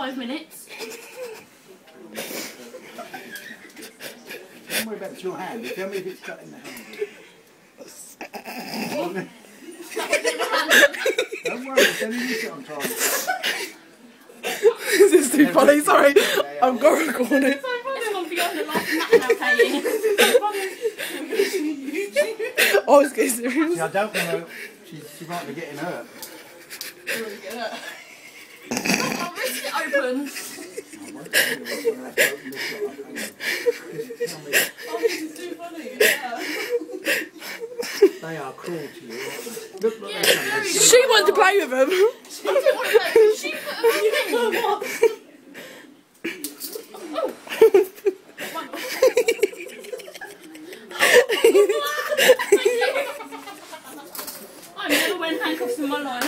5 minutes. Don't worry about your hand. Tell me if it's cut in the hand. Don't worry, it's only this that I'm trying to do. This is too funny, sorry. I'm going to record it. It's gone beyond the last nap now, Katie. I was getting serious. See, I don't want to. She might be getting hurt. I'll risk it open. Oh, this is too funny. Yeah. They are cruel to you, aren't they? Look, Yeah, they're She wanted to play with them. She didn't want to play. She put them on me. I've never worn handcuffs in my life.